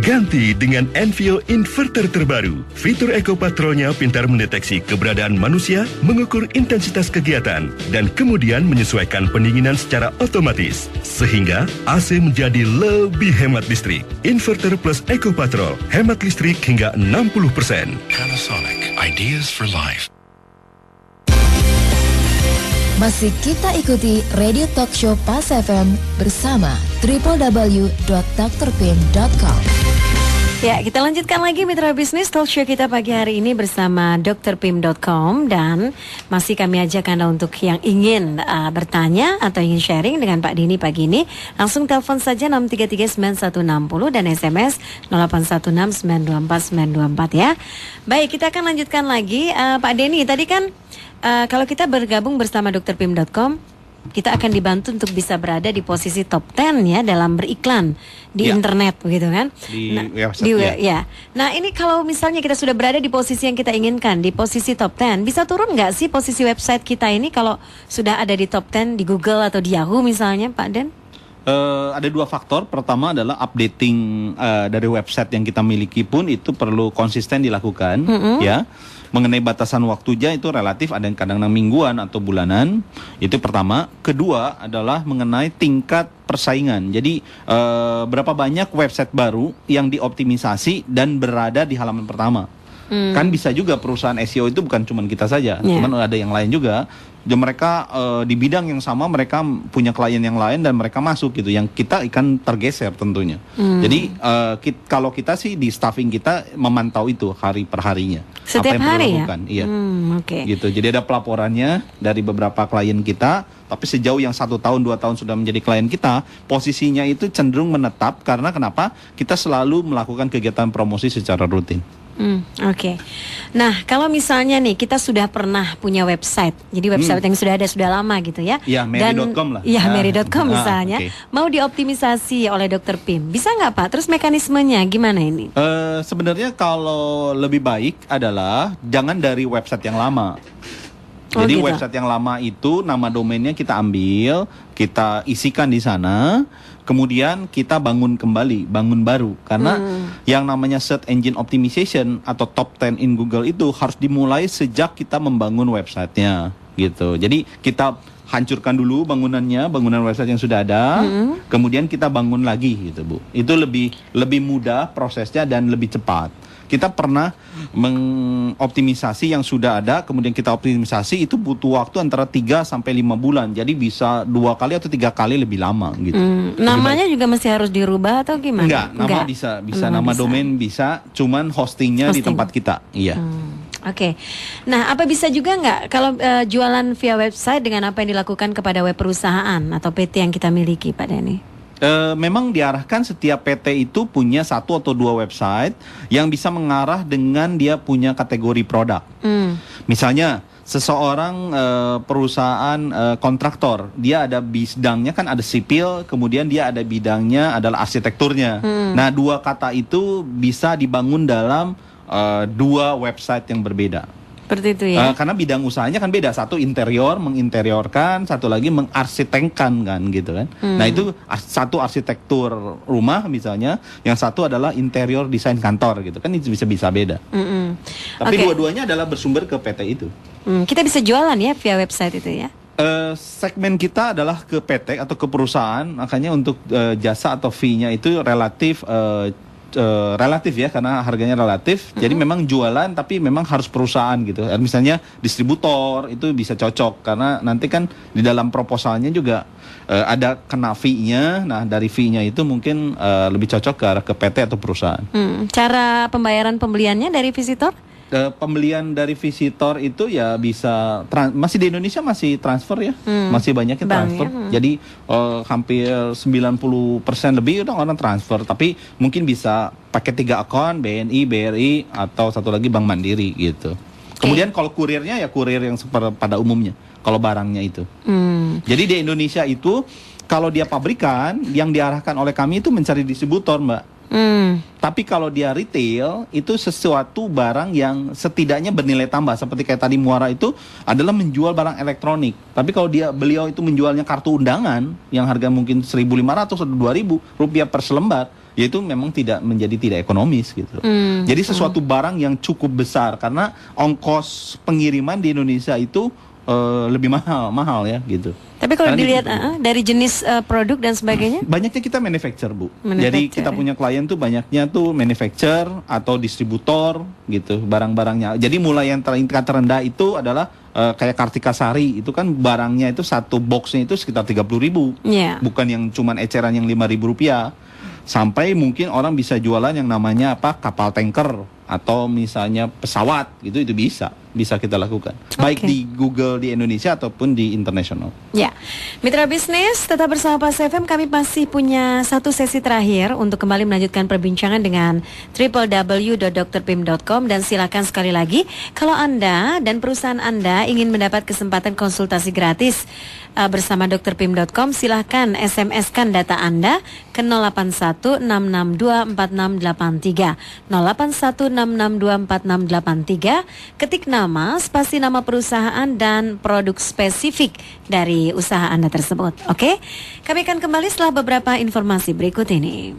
Ganti dengan Envio Inverter terbaru. Fitur Eco Patrolnya pintar mendeteksi keberadaan manusia, mengukur intensitas kegiatan, dan kemudian menyesuaikan pendinginan secara otomatis. Sehingga AC menjadi lebih hemat listrik. Inverter plus Eco Patrol, hemat listrik hingga 60%. Panasonic, ideas for life. Masih kita ikuti Radio Talk Show Pas FM bersama www.drpim.com. Ya, kita lanjutkan lagi Mitra Bisnis Talk Show kita pagi hari ini bersama drpim.com, dan masih kami ajak Anda untuk yang ingin bertanya atau ingin sharing dengan Pak Dini pagi ini, langsung telepon saja 6339160 dan SMS 0816924924 ya. Baik, kita akan lanjutkan lagi Pak Deni. Tadi kan kalau kita bergabung bersama drpim.com, kita akan dibantu untuk bisa berada di posisi top 10 ya dalam beriklan di internet begitu kan? Ya. Nah, ini kalau misalnya kita sudah berada di posisi yang kita inginkan, di posisi top 10, bisa turun nggak sih posisi website kita ini kalau sudah ada di top 10 di Google atau di Yahoo misalnya, Pak Den? Ada dua faktor. Pertama adalah updating dari website yang kita miliki pun itu perlu konsisten dilakukan, ya. Mengenai batasan waktunya itu relatif, ada yang kadang-kadang mingguan atau bulanan. Itu pertama. Kedua adalah mengenai tingkat persaingan. Jadi berapa banyak website baru yang dioptimisasi dan berada di halaman pertama. Kan bisa juga perusahaan SEO itu bukan cuma kita saja, cuman ada yang lain juga. Dan mereka di bidang yang sama, mereka punya klien yang lain dan mereka masuk gitu. Yang kita akan tergeser tentunya. Jadi kalau kita sih di staffing kita memantau itu hari per harinya. Setiap apa yang hari perlu dilakukan. Ya? Iya. Gitu. Jadi ada pelaporannya dari beberapa klien kita. Tapi sejauh yang 1 tahun 2 tahun sudah menjadi klien kita, posisinya itu cenderung menetap karena kenapa? Kita selalu melakukan kegiatan promosi secara rutin. Oke. Nah, kalau misalnya nih kita sudah pernah punya website, jadi website yang sudah lama gitu ya. Ya, Mary.com lah. Iya, Mary.com misalnya. Okay. Mau dioptimisasi oleh Dr. Pim, bisa nggak Pak? Terus mekanismenya gimana ini? Sebenarnya kalau lebih baik adalah jangan dari website yang lama. Jadi gitu. Website yang lama itu nama domainnya kita ambil, kita isikan di sana, kemudian kita bangun kembali, bangun baru. Karena yang namanya search engine optimization atau top 10 in Google itu harus dimulai sejak kita membangun websitenya gitu. Jadi kita hancurkan dulu bangunan website yang sudah ada, kemudian kita bangun lagi gitu Bu. Itu lebih mudah prosesnya dan lebih cepat. Kita pernah mengoptimisasi yang sudah ada, kemudian kita optimisasi itu butuh waktu antara 3 sampai 5 bulan. Jadi bisa 2 kali atau 3 kali lebih lama gitu. Namanya juga masih harus dirubah atau gimana? Enggak, nama domain bisa, cuman hostingnya di tempat kita. Iya. Oke. Nah, apa bisa juga nggak kalau jualan via website dengan apa yang dilakukan kepada web perusahaan atau PT yang kita miliki, Pak Denny? Memang diarahkan setiap PT itu punya 1 atau 2 website yang bisa mengarah dengan dia punya kategori produk. Misalnya seseorang perusahaan kontraktor, dia ada bidangnya kan ada sipil, kemudian dia ada bidangnya adalah arsitekturnya. Nah, 2 kata itu bisa dibangun dalam 2 website yang berbeda. Seperti itu ya. Karena bidang usahanya kan beda. Satu interior, menginteriorkan, satu lagi mengarsitekkan kan gitu kan. Nah, itu satu arsitektur rumah misalnya, yang satu adalah interior desain kantor gitu kan, itu bisa beda. Tapi dua-duanya adalah bersumber ke PT itu. Kita bisa jualan ya via website itu ya. Segmen kita adalah ke PT atau ke perusahaan, makanya untuk jasa atau fee-nya itu relatif ya, karena harganya relatif. Jadi memang jualan tapi memang harus perusahaan gitu. Misalnya distributor itu bisa cocok karena nanti kan di dalam proposalnya juga ada kena fee-nya. Nah, dari fee-nya itu mungkin lebih cocok ke PT atau perusahaan. Cara pembayaran pembeliannya dari visitor? Pembelian dari visitor itu ya bisa masih di Indonesia masih transfer ya, masih banyak yang transfer. Jadi hampir 90% lebih orang transfer, tapi mungkin bisa pakai 3 akun, BNI, BRI atau satu lagi Bank Mandiri gitu. Kemudian kalau kurirnya ya kurir yang pada umumnya, kalau barangnya itu. Jadi di Indonesia itu kalau dia pabrikan, yang diarahkan oleh kami itu mencari distributor, Mbak. Tapi kalau dia retail itu sesuatu barang yang setidaknya bernilai tambah, seperti kayak tadi Muara itu adalah menjual barang elektronik. Tapi kalau beliau itu menjualnya kartu undangan yang harga mungkin 1.500 atau 2.000 rupiah per selembar, yaitu memang tidak ekonomis gitu. Jadi sesuatu barang yang cukup besar karena ongkos pengiriman di Indonesia itu lebih mahal ya gitu. Tapi kalau dilihat dari jenis produk dan sebagainya, banyaknya kita manufacture Bu. Jadi kita punya klien tuh banyaknya tuh manufacture atau distributor gitu barang-barangnya. Jadi mulai yang tingkat terendah itu adalah kayak Kartika Sari itu kan barangnya itu satu boxnya itu sekitar 30.000, bukan yang cuman eceran yang 5.000 rupiah. Sampai mungkin orang bisa jualan yang namanya kapal tanker atau misalnya pesawat gitu, itu bisa kita lakukan baik di Google di Indonesia ataupun di internasional. Ya, mitra bisnis tetap bersama Pas FM. Kami masih punya 1 sesi terakhir untuk kembali melanjutkan perbincangan dengan www.drpim.com. Dan silakan sekali lagi kalau Anda dan perusahaan Anda ingin mendapat kesempatan konsultasi gratis bersama drpim.com, silahkan SMS-kan data Anda ke 0816624683 0816624683. Ketik nama, spasi nama perusahaan dan produk spesifik dari usaha Anda tersebut. Oke? Kami akan kembali setelah beberapa informasi berikut ini.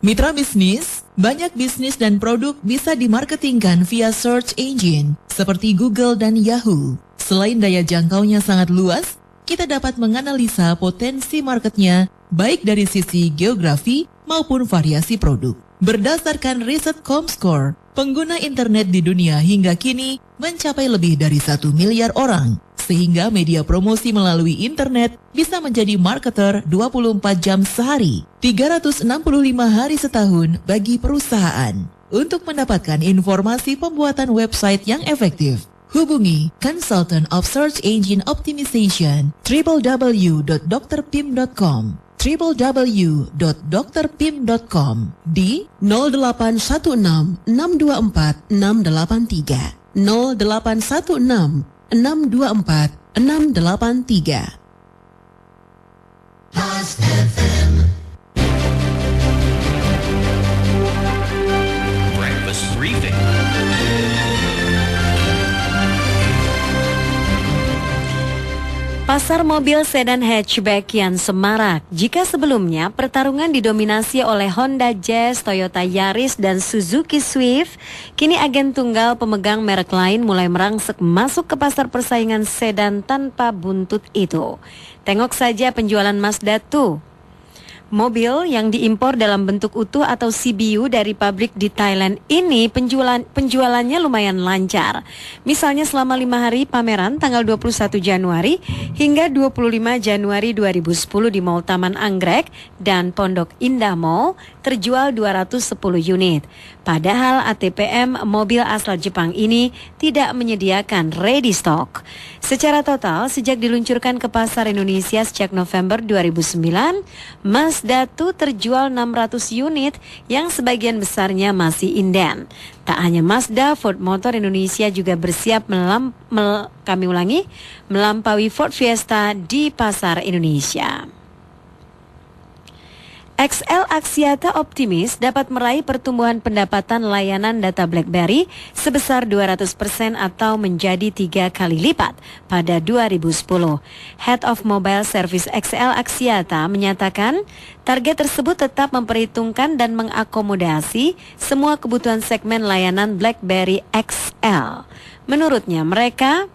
Mitra bisnis, banyak bisnis dan produk bisa dimarketingkan via search engine seperti Google dan Yahoo. Selain daya jangkaunya sangat luas, kita dapat menganalisa potensi marketnya baik dari sisi geografi maupun variasi produk. Berdasarkan riset Comscore, pengguna internet di dunia hingga kini mencapai lebih dari 1 miliar orang. Sehingga media promosi melalui internet bisa menjadi marketer 24 jam sehari, 365 hari setahun bagi perusahaan. Untuk mendapatkan informasi pembuatan website yang efektif, Hubungi Consultant of Search Engine Optimization www.drpim.com www.drpim.com di 0816 624 683 0816 624 683. Plus FM. Breakfast briefing. Pasar mobil sedan hatchback kian semarak. Jika sebelumnya pertarungan didominasi oleh Honda Jazz, Toyota Yaris, dan Suzuki Swift, kini agen tunggal pemegang merek lain mulai merangsek masuk ke pasar persaingan sedan tanpa buntut itu. Tengok saja penjualan Mazda 2. Mobil yang diimpor dalam bentuk utuh atau CBU dari pabrik di Thailand ini penjualannya lumayan lancar. Misalnya selama 5 hari pameran tanggal 21 Januari hingga 25 Januari 2010 di Mall Taman Anggrek dan Pondok Indah Mall terjual 210 unit. Padahal ATPM mobil asal Jepang ini tidak menyediakan ready stock. Secara total, sejak diluncurkan ke pasar Indonesia sejak November 2009, Mazda 2 terjual 600 unit yang sebagian besarnya masih inden. Tak hanya Mazda, Ford Motor Indonesia juga bersiap melampaui Ford Fiesta di pasar Indonesia. XL Axiata optimis dapat meraih pertumbuhan pendapatan layanan data BlackBerry sebesar 200% atau menjadi 3 kali lipat pada 2010. Head of Mobile Service XL Axiata menyatakan target tersebut tetap memperhitungkan dan mengakomodasi semua kebutuhan segmen layanan BlackBerry XL. Menurutnya mereka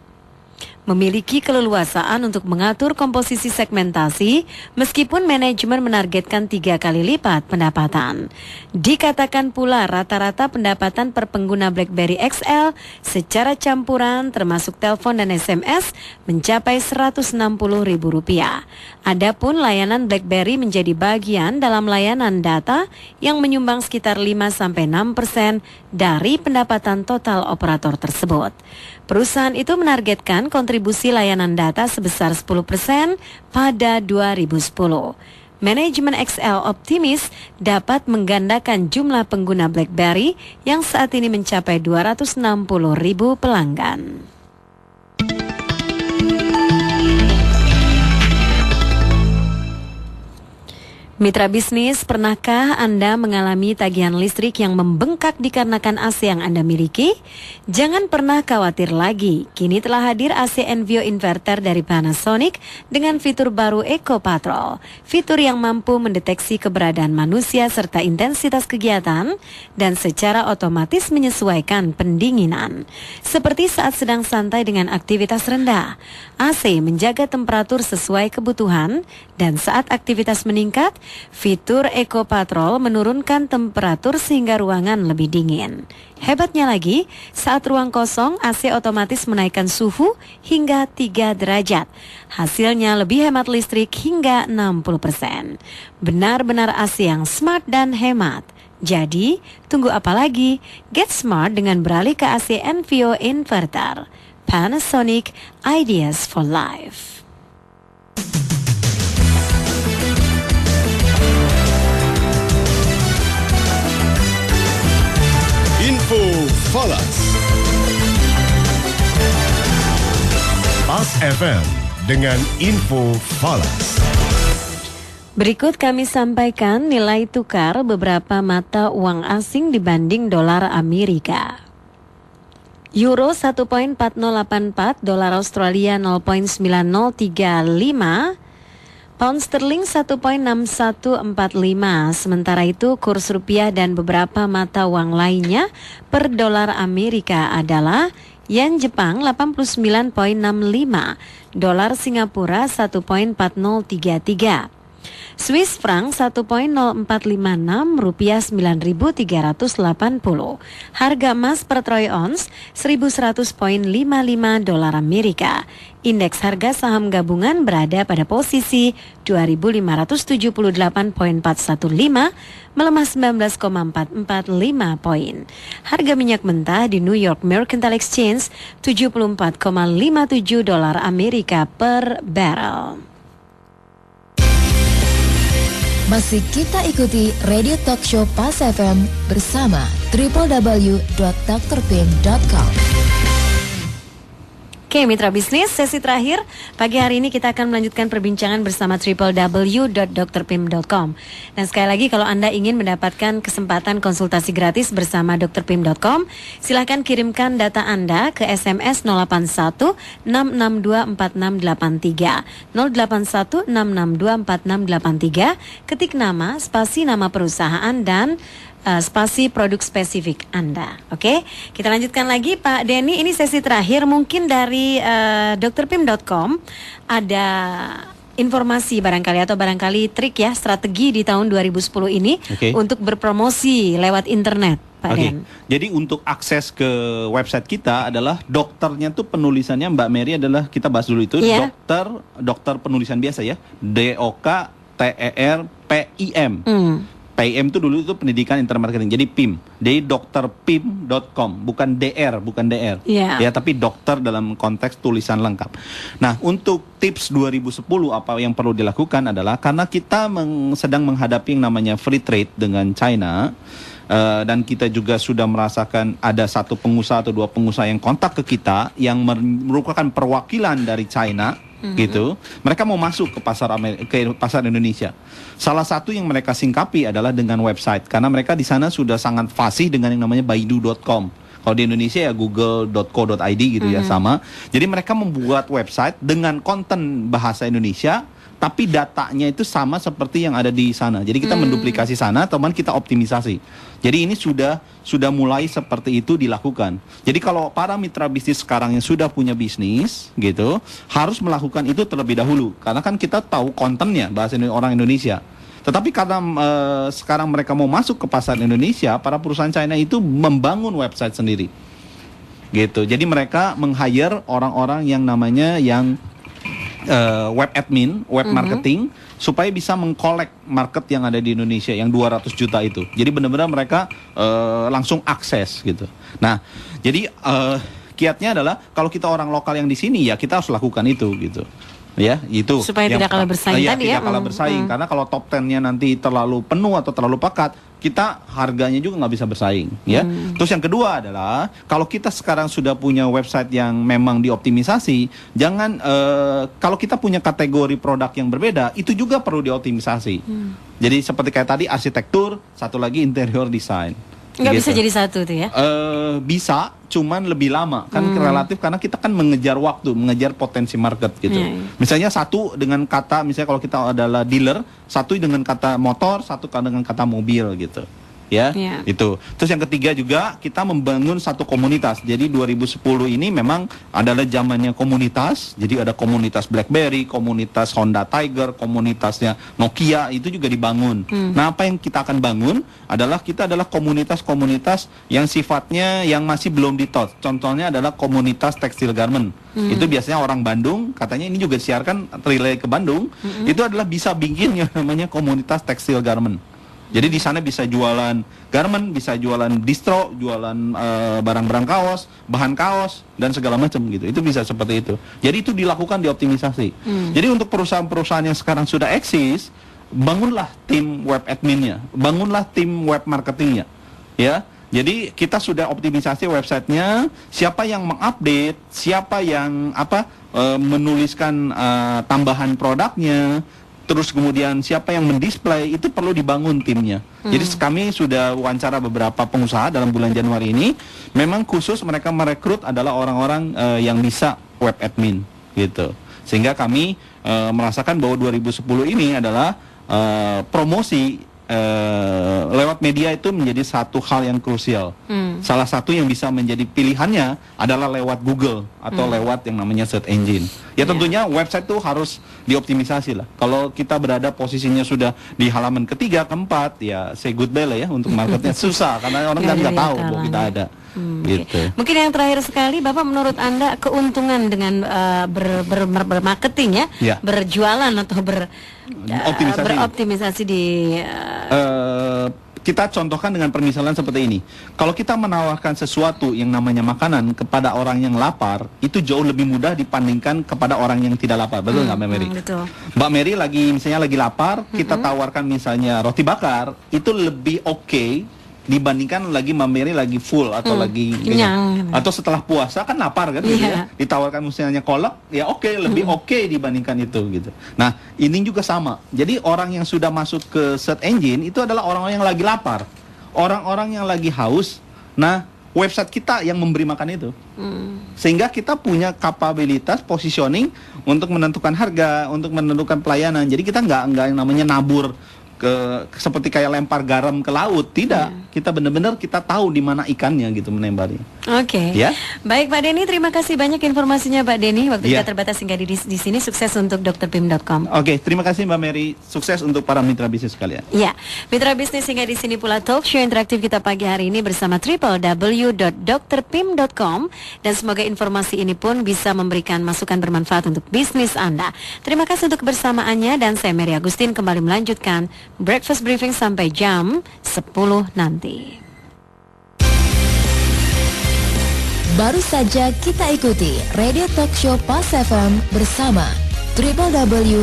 memiliki keleluasaan untuk mengatur komposisi segmentasi meskipun manajemen menargetkan 3 kali lipat pendapatan. Dikatakan pula rata-rata pendapatan per pengguna BlackBerry XL secara campuran termasuk telepon dan SMS mencapai Rp160.000. Adapun layanan BlackBerry menjadi bagian dalam layanan data yang menyumbang sekitar 5-6% dari pendapatan total operator tersebut. Perusahaan itu menargetkan kontribusi layanan data sebesar 10% pada 2010. Manajemen XL optimis dapat menggandakan jumlah pengguna BlackBerry yang saat ini mencapai 260.000 pelanggan. Mitra bisnis, pernahkah Anda mengalami tagihan listrik yang membengkak dikarenakan AC yang Anda miliki? Jangan pernah khawatir lagi. Kini telah hadir AC Envio Inverter dari Panasonic dengan fitur baru Eco Patrol. Fitur yang mampu mendeteksi keberadaan manusia serta intensitas kegiatan dan secara otomatis menyesuaikan pendinginan. Seperti saat sedang santai dengan aktivitas rendah, AC menjaga temperatur sesuai kebutuhan dan saat aktivitas meningkat, fitur Eco Patrol menurunkan temperatur sehingga ruangan lebih dingin. Hebatnya lagi, saat ruang kosong, AC otomatis menaikkan suhu hingga 3 derajat. Hasilnya lebih hemat listrik hingga 60%. Benar-benar AC yang smart dan hemat. Jadi, tunggu apa lagi? Get smart dengan beralih ke AC Envio Inverter. Panasonic, Ideas for Life. Info Falas. Pas FM dengan Info Falas. Berikut kami sampaikan nilai tukar beberapa mata uang asing dibanding dolar Amerika. Euro 1.4084, dolar Australia 0.9035, pound sterling 1.6145. Sementara itu kurs rupiah dan beberapa mata uang lainnya per dolar Amerika adalah yen Jepang 89.65, dolar Singapura 1.4033, Swiss franc 1.0456, rupiah 9.380. Harga emas per troy ounce 1.100.55 dolar Amerika. Indeks harga saham gabungan berada pada posisi 2.578.415, melemah 19,445 poin. Harga minyak mentah di New York Mercantile Exchange 74,57 dolar Amerika per barrel. Masih kita ikuti Radio Talk Show Pas FM bersama www.drpim.com. Oke, mitra bisnis, sesi terakhir pagi hari ini kita akan melanjutkan perbincangan bersama www.drpim.com. Dan sekali lagi kalau Anda ingin mendapatkan kesempatan konsultasi gratis bersama drpim.com, silakan kirimkan data Anda ke SMS 081 662 4683 081 662 4683, ketik nama, spasi nama perusahaan dan spasi produk spesifik Anda. Oke, kita lanjutkan lagi Pak Denny. Ini sesi terakhir, mungkin dari drpim.com ada informasi barangkali atau barangkali trik ya, strategi di tahun 2010 ini untuk berpromosi lewat internet, Pak Den. Jadi untuk akses ke website kita adalah dokternya tuh penulisannya Mbak Mary adalah, kita bahas dulu itu, dokter penulisan biasa ya, DOKTERPIM. PIM itu dulu itu pendidikan intermarketing, jadi PIM. Jadi dokterpim.com, bukan DR. Ya, tapi dokter dalam konteks tulisan lengkap. Nah, untuk tips 2010 apa yang perlu dilakukan adalah karena kita sedang menghadapi yang namanya free trade dengan China. Dan kita juga sudah merasakan ada satu pengusaha atau dua pengusaha yang kontak ke kita yang merupakan perwakilan dari China, gitu. Mereka mau masuk ke pasar Indonesia. Salah satu yang mereka singkapi adalah dengan website, karena mereka di sana sudah sangat fasih dengan yang namanya baidu.com. Kalau di Indonesia ya google.co.id gitu ya, sama. Jadi mereka membuat website dengan konten bahasa Indonesia, tapi datanya itu sama seperti yang ada di sana. Jadi kita menduplikasi sana, teman kita optimisasi. Jadi ini sudah mulai seperti itu dilakukan. Jadi kalau para mitra bisnis sekarang yang sudah punya bisnis gitu, harus melakukan itu terlebih dahulu. Karena kan kita tahu kontennya bahasa orang Indonesia. Tetapi karena sekarang mereka mau masuk ke pasar Indonesia, para perusahaan China itu membangun website sendiri. Gitu. Jadi mereka meng-hire orang-orang yang namanya web admin, web marketing, supaya bisa mengkolek market yang ada di Indonesia yang 200 juta itu. Jadi benar-benar mereka langsung akses gitu. Nah, jadi kiatnya adalah kalau kita orang lokal yang di sini ya kita harus lakukan itu gitu. Ya, itu supaya tidak kalah bersaing tadi ya. Tidak kalah bersaing karena kalau top 10-nya nanti terlalu penuh atau terlalu pekat, kita harganya juga nggak bisa bersaing ya. Terus yang kedua adalah kalau kita sekarang sudah punya website yang memang dioptimisasi, jangan kalau kita punya kategori produk yang berbeda, itu juga perlu dioptimisasi. Jadi seperti kayak tadi arsitektur, satu lagi interior design. Nggak bisa jadi satu tuh ya? Bisa, cuman lebih lama kan relatif karena kita kan mengejar waktu, mengejar potensi market gitu. Misalnya satu dengan kata, misalnya kalau kita adalah dealer, satu dengan kata motor, satu dengan kata mobil gitu. Ya, itu. Terus yang ketiga juga kita membangun satu komunitas. Jadi 2010 ini memang adalah zamannya komunitas. Jadi ada komunitas BlackBerry, komunitas Honda Tiger, komunitasnya Nokia itu juga dibangun. Nah, apa yang kita akan bangun adalah kita adalah komunitas-komunitas yang sifatnya yang masih belum ditot. Contohnya adalah komunitas tekstil garment. Itu biasanya orang Bandung, katanya ini juga disiarkan relay ke Bandung. Itu adalah bisa bikin yang namanya komunitas tekstil garment. Jadi di sana bisa jualan garment, bisa jualan distro, jualan barang-barang kaos, bahan kaos dan segala macam gitu. Itu bisa seperti itu. Jadi itu dilakukan dioptimisasi. Jadi untuk perusahaan-perusahaan yang sekarang sudah eksis, bangunlah tim web adminnya, bangunlah tim web marketingnya, ya. Jadi kita sudah optimisasi websitenya, siapa yang mengupdate, siapa yang menuliskan tambahan produknya. Terus kemudian siapa yang mendisplay, itu perlu dibangun timnya. Jadi kami sudah wawancara beberapa pengusaha dalam bulan Januari ini. Memang khusus mereka merekrut adalah orang-orang yang bisa web admin gitu. Sehingga kami merasakan bahwa 2010 ini adalah promosi lewat media itu menjadi satu hal yang krusial. Salah satu yang bisa menjadi pilihannya adalah lewat Google atau lewat yang namanya search engine. Ya tentunya website tuh harus dioptimisasi lah. Kalau kita berada posisinya sudah di halaman ketiga, keempat, ya say goodbye lah ya untuk marketnya. Susah karena orang kan nggak tahu bahwa kita ada. Gitu. Mungkin yang terakhir sekali, Bapak, menurut Anda keuntungan dengan bermarketing ya, berjualan atau beroptimisasi di kita contohkan dengan permisalan seperti ini. Kalau kita menawarkan sesuatu yang namanya makanan kepada orang yang lapar, itu jauh lebih mudah dibandingkan kepada orang yang tidak lapar. Betul nggak, Mbak Mary? Betul. Mbak Mary misalnya lagi lapar, kita tawarkan misalnya roti bakar, itu lebih oke dibandingkan lagi Mbak Mary lagi full atau lagi kenyang. Atau setelah puasa kan lapar kan, gitu ya. Ditawarkan misalnya kolak, ya lebih oke dibandingkan itu gitu. Nah, ini juga sama. Jadi orang yang sudah masuk ke search engine itu adalah orang-orang yang lagi lapar, orang-orang yang lagi haus. Nah, website kita yang memberi makan itu, sehingga kita punya kapabilitas positioning untuk menentukan harga, untuk menentukan pelayanan. Jadi kita nggak yang namanya nabur seperti kayak lempar garam ke laut, tidak. Kita benar-benar kita tahu di mana ikannya gitu menembarnya. Oke. Ya. Baik Pak Denny, terima kasih banyak informasinya Pak Denny. Waktu kita terbatas hingga di sini. Sukses untuk drpim.com. Oke, terima kasih Mbak Mary. Sukses untuk para mitra bisnis sekalian. Ya, mitra bisnis, hingga di sini pula talk show interaktif kita pagi hari ini bersama www.drpim.com, dan semoga informasi ini pun bisa memberikan masukan bermanfaat untuk bisnis Anda. Terima kasih untuk kebersamaannya, dan saya Mary Agustin kembali melanjutkan Breakfast Briefing sampai jam 10 nanti. Baru saja kita ikuti Radio Talk Show Pas FM bersama www.drpim.com.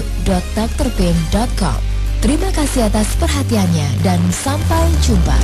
Terima kasih atas perhatiannya dan sampai jumpa.